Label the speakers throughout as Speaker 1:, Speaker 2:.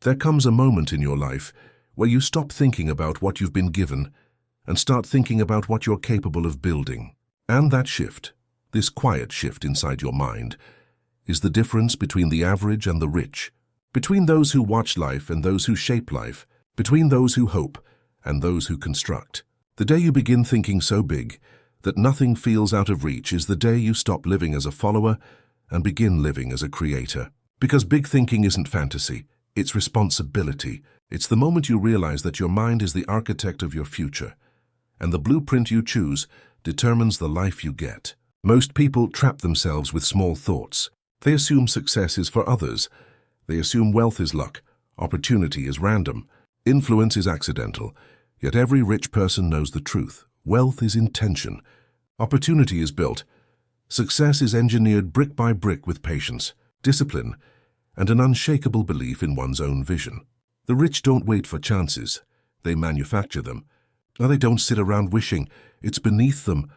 Speaker 1: There comes a moment in your life where you stop thinking about what you've been given and start thinking about what you're capable of building. And that shift, this quiet shift inside your mind, is the difference between the average and the rich, between those who watch life and those who shape life, between those who hope and those who construct. The day you begin thinking so big that nothing feels out of reach is the day you stop living as a follower and begin living as a creator. Because big thinking isn't fantasy, it's responsibility. It's the moment you realize that your mind is the architect of your future, and the blueprint you choose determines the life you get. Most people trap themselves with small thoughts. They assume success is for others. They assume wealth is luck, opportunity is random, influence is accidental. Yet every rich person knows the truth. Wealth is intention. Opportunity is built. Success is engineered brick by brick with patience, discipline, and an unshakable belief in one's own vision. The rich don't wait for chances. They manufacture them. Now they don't sit around wishing. It's beneath them.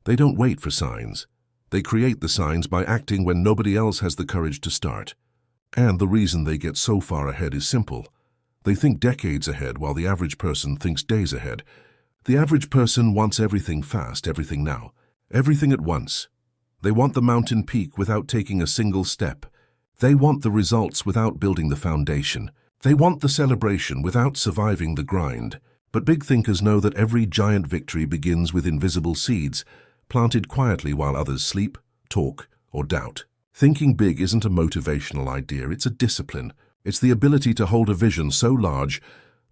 Speaker 1: They don't wait for signs. They create the signs by acting when nobody else has the courage to start. And the reason they get so far ahead is simple. They think decades ahead while the average person thinks days ahead. The average person wants everything fast, everything now, everything at once. They want the mountain peak without taking a single step. They want the results without building the foundation. They want the celebration without surviving the grind. But big thinkers know that every giant victory begins with invisible seeds, planted quietly while others sleep, talk, or doubt. Thinking big isn't a motivational idea, it's a discipline. It's the ability to hold a vision so large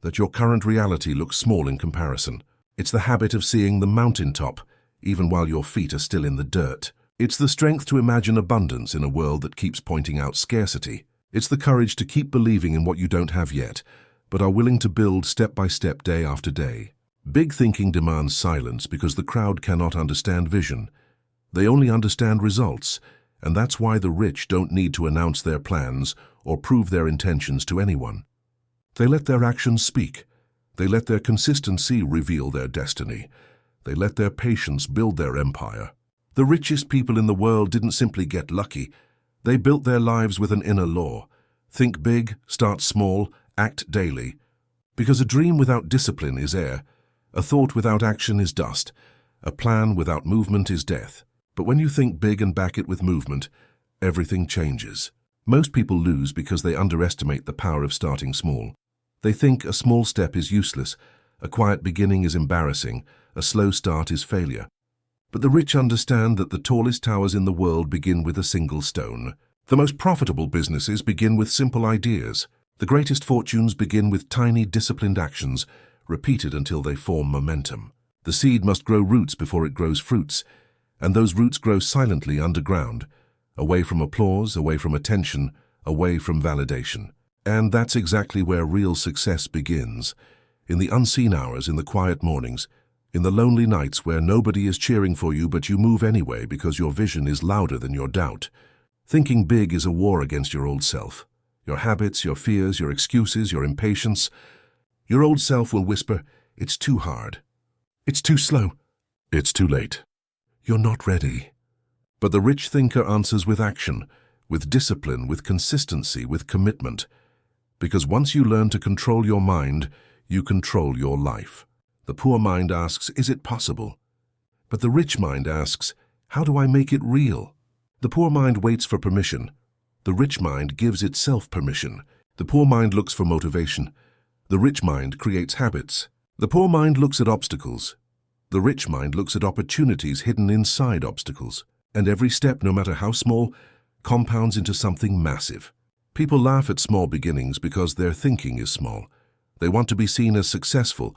Speaker 1: that your current reality looks small in comparison. It's the habit of seeing the mountaintop, even while your feet are still in the dirt. It's the strength to imagine abundance in a world that keeps pointing out scarcity. It's the courage to keep believing in what you don't have yet, but are willing to build step by step, day after day. Big thinking demands silence because the crowd cannot understand vision. They only understand results, and that's why the rich don't need to announce their plans or prove their intentions to anyone. They let their actions speak. They let their consistency reveal their destiny. They let their patience build their empire. The richest people in the world didn't simply get lucky. They built their lives with an inner law. Think big, start small, act daily. Because a dream without discipline is air. A thought without action is dust. A plan without movement is death. But when you think big and back it with movement, everything changes. Most people lose because they underestimate the power of starting small. They think a small step is useless, a quiet beginning is embarrassing, a slow start is failure. But the rich understand that the tallest towers in the world begin with a single stone. The most profitable businesses begin with simple ideas. The greatest fortunes begin with tiny, disciplined actions, repeated until they form momentum. The seed must grow roots before it grows fruits, and those roots grow silently underground, away from applause, away from attention, away from validation. And that's exactly where real success begins, in the unseen hours, in the quiet mornings, in the lonely nights where nobody is cheering for you but you move anyway because your vision is louder than your doubt. Thinking big is a war against your old self. Your habits, your fears, your excuses, your impatience. Your old self will whisper, "It's too hard. It's too slow. It's too late. You're not ready." But the rich thinker answers with action, with discipline, with consistency, with commitment. Because once you learn to control your mind, you control your life. The poor mind asks, "Is it possible?" But the rich mind asks, "How do I make it real?" The poor mind waits for permission. The rich mind gives itself permission. The poor mind looks for motivation. The rich mind creates habits. The poor mind looks at obstacles. The rich mind looks at opportunities hidden inside obstacles. And every step, no matter how small, compounds into something massive. People laugh at small beginnings because their thinking is small. They want to be seen as successful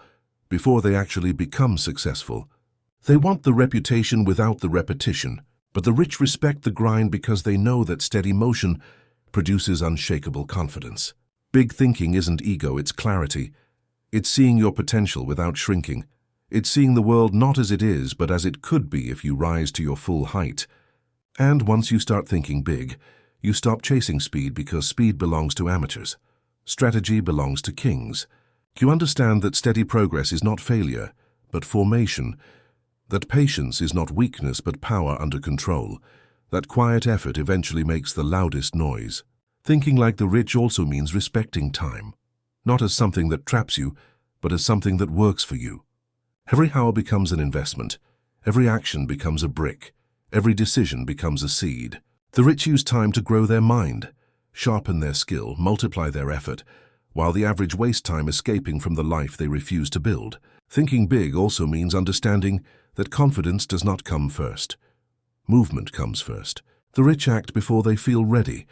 Speaker 1: before they actually become successful. They want the reputation without the repetition. But the rich respect the grind because they know that steady motion produces unshakable confidence. Big thinking isn't ego, it's clarity. It's seeing your potential without shrinking. It's seeing the world not as it is, but as it could be if you rise to your full height. And once you start thinking big, you stop chasing speed because speed belongs to amateurs. Strategy belongs to kings. You understand that steady progress is not failure, but formation. That patience is not weakness, but power under control. That quiet effort eventually makes the loudest noise. Thinking like the rich also means respecting time, not as something that traps you, but as something that works for you. Every hour becomes an investment. Every action becomes a brick. Every decision becomes a seed. The rich use time to grow their mind, sharpen their skill, multiply their effort, while the average waste time escaping from the life they refuse to build. Thinking big also means understanding that confidence does not come first. Movement comes first. The rich act before they feel ready,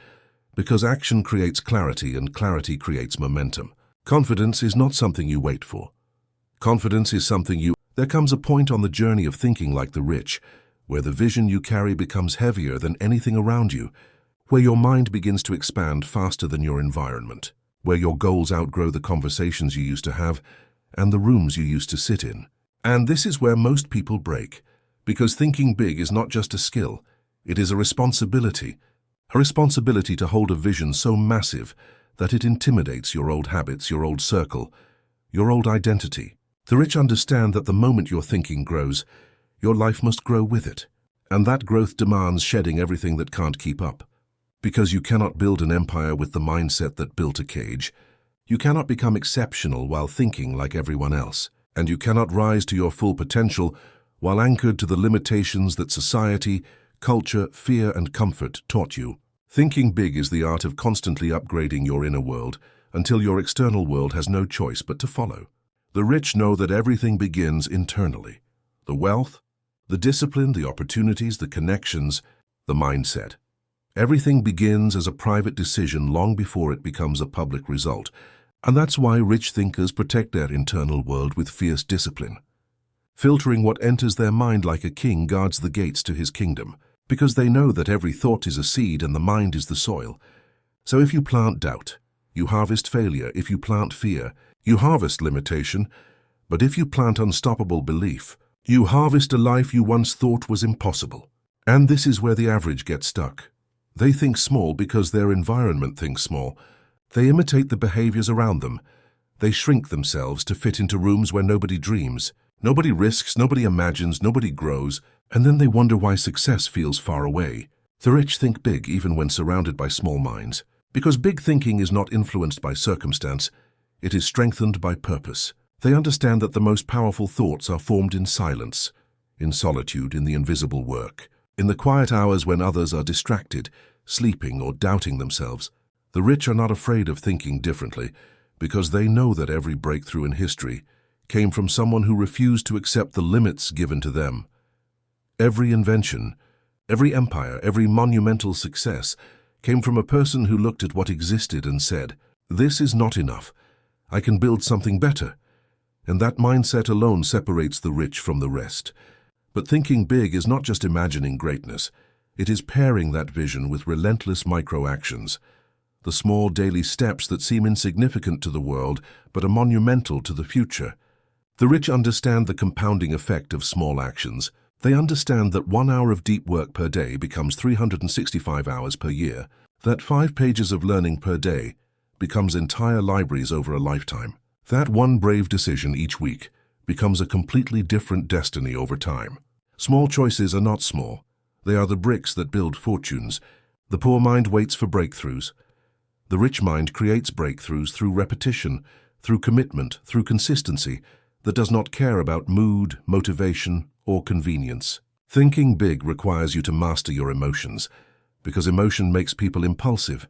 Speaker 1: because action creates clarity and clarity creates momentum. Confidence is not something you wait for. Confidence is something you... There comes a point on the journey of thinking like the rich, where the vision you carry becomes heavier than anything around you, where your mind begins to expand faster than your environment, where your goals outgrow the conversations you used to have and the rooms you used to sit in. And this is where most people break, because thinking big is not just a skill, it is a responsibility to hold a vision so massive that it intimidates your old habits, your old circle, your old identity. The rich understand that the moment your thinking grows, your life must grow with it. And that growth demands shedding everything that can't keep up. Because you cannot build an empire with the mindset that built a cage. You cannot become exceptional while thinking like everyone else. And you cannot rise to your full potential while anchored to the limitations that society, culture, fear, and comfort taught you. Thinking big is the art of constantly upgrading your inner world until your external world has no choice but to follow. The rich know that everything begins internally. The wealth, the discipline, the opportunities, the connections, the mindset. Everything begins as a private decision long before it becomes a public result. And that's why rich thinkers protect their internal world with fierce discipline. Filtering what enters their mind like a king guards the gates to his kingdom, because they know that every thought is a seed and the mind is the soil. So if you plant doubt, you harvest failure. If you plant fear, you harvest limitation. But if you plant unstoppable belief, you harvest a life you once thought was impossible. And this is where the average gets stuck. They think small because their environment thinks small. They imitate the behaviors around them. They shrink themselves to fit into rooms where nobody dreams, nobody risks, nobody imagines, nobody grows, and then they wonder why success feels far away. The rich think big even when surrounded by small minds, because big thinking is not influenced by circumstance, it is strengthened by purpose. They understand that the most powerful thoughts are formed in silence, in solitude, in the invisible work, in the quiet hours when others are distracted, sleeping, or doubting themselves. The rich are not afraid of thinking differently because they know that every breakthrough in history came from someone who refused to accept the limits given to them. Every invention, every empire, every monumental success came from a person who looked at what existed and said, "This is not enough. I can build something better." And that mindset alone separates the rich from the rest. But thinking big is not just imagining greatness. It is pairing that vision with relentless micro-actions. The small daily steps that seem insignificant to the world but are monumental to the future. The rich understand the compounding effect of small actions. They understand that 1 hour of deep work per day becomes 365 hours per year, that 5 pages of learning per day becomes entire libraries over a lifetime, that one brave decision each week becomes a completely different destiny over time. Small choices are not small. They are the bricks that build fortunes. The poor mind waits for breakthroughs. The rich mind creates breakthroughs through repetition, through commitment, through consistency, that does not care about mood, motivation, or convenience. Thinking big requires you to master your emotions, because emotion makes people impulsive,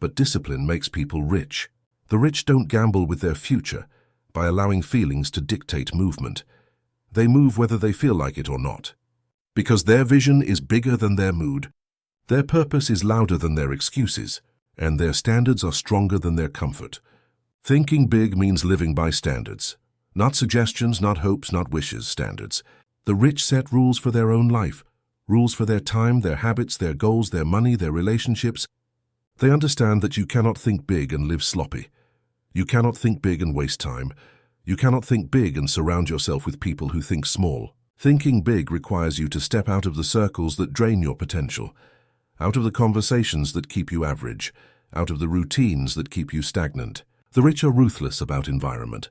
Speaker 1: but discipline makes people rich. The rich don't gamble with their future by allowing feelings to dictate movement. They move whether they feel like it or not, because their vision is bigger than their mood. Their purpose is louder than their excuses, and their standards are stronger than their comfort. Thinking big means living by standards. Not suggestions, not hopes, not wishes, standards. The rich set rules for their own life, rules for their time, their habits, their goals, their money, their relationships. They understand that you cannot think big and live sloppy. You cannot think big and waste time. You cannot think big and surround yourself with people who think small. Thinking big requires you to step out of the circles that drain your potential, out of the conversations that keep you average, out of the routines that keep you stagnant. The rich are ruthless about environment,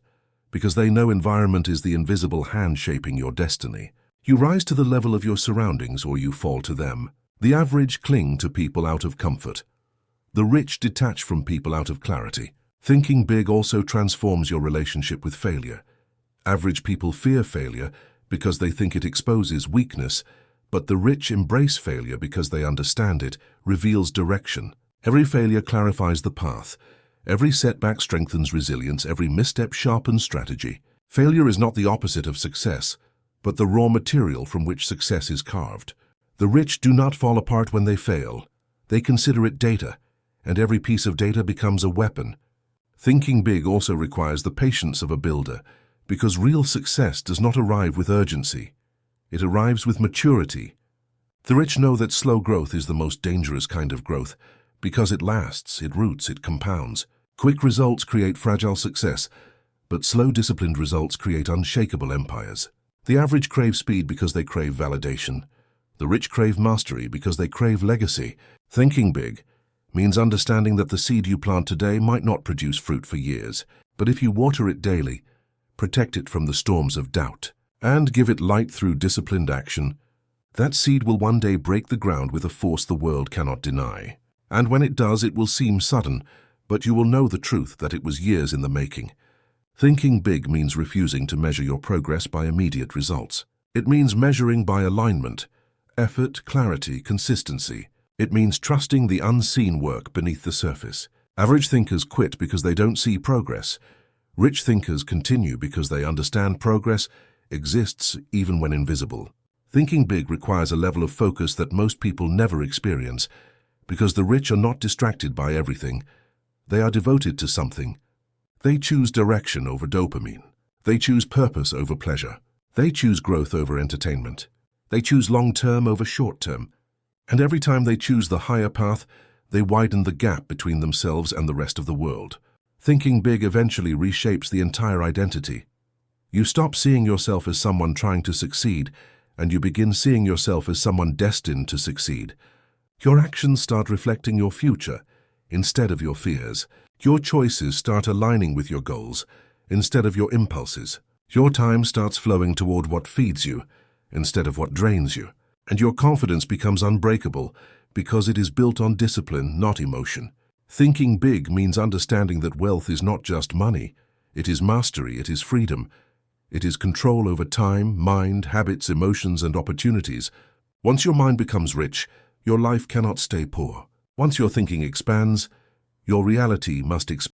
Speaker 1: because they know environment is the invisible hand shaping your destiny. You rise to the level of your surroundings or you fall to them. The average cling to people out of comfort. The rich detach from people out of clarity. Thinking big also transforms your relationship with failure. Average people fear failure because they think it exposes weakness, but the rich embrace failure because they understand it, reveals direction. Every failure clarifies the path. Every setback strengthens resilience. Every misstep sharpens strategy. Failure is not the opposite of success, but the raw material from which success is carved. The rich do not fall apart when they fail. They consider it data, and every piece of data becomes a weapon. Thinking big also requires the patience of a builder, because real success does not arrive with urgency. It arrives with maturity. The rich know that slow growth is the most dangerous kind of growth, because it lasts, it roots, it compounds. Quick results create fragile success, but slow, disciplined results create unshakable empires. The average crave speed because they crave validation. The rich crave mastery because they crave legacy. Thinking big means understanding that the seed you plant today might not produce fruit for years, but if you water it daily, protect it from the storms of doubt, and give it light through disciplined action, that seed will one day break the ground with a force the world cannot deny. And when it does, it will seem sudden, but you will know the truth that it was years in the making. Thinking big means refusing to measure your progress by immediate results. It means measuring by alignment, effort, clarity, consistency. It means trusting the unseen work beneath the surface. Average thinkers quit because they don't see progress. Rich thinkers continue because they understand progress exists even when invisible. Thinking big requires a level of focus that most people never experience, because the rich are not distracted by everything. They are devoted to something. They choose direction over dopamine. They choose purpose over pleasure. They choose growth over entertainment. They choose long-term over short-term. And every time they choose the higher path, they widen the gap between themselves and the rest of the world. Thinking big eventually reshapes the entire identity. You stop seeing yourself as someone trying to succeed, and you begin seeing yourself as someone destined to succeed. Your actions start reflecting your future instead of your fears. Your choices start aligning with your goals instead of your impulses. Your time starts flowing toward what feeds you instead of what drains you. And your confidence becomes unbreakable because it is built on discipline, not emotion. Thinking big means understanding that wealth is not just money. It is mastery, it is freedom. It is control over time, mind, habits, emotions, and opportunities. Once your mind becomes rich, your life cannot stay poor. Once your thinking expands, your reality must expand.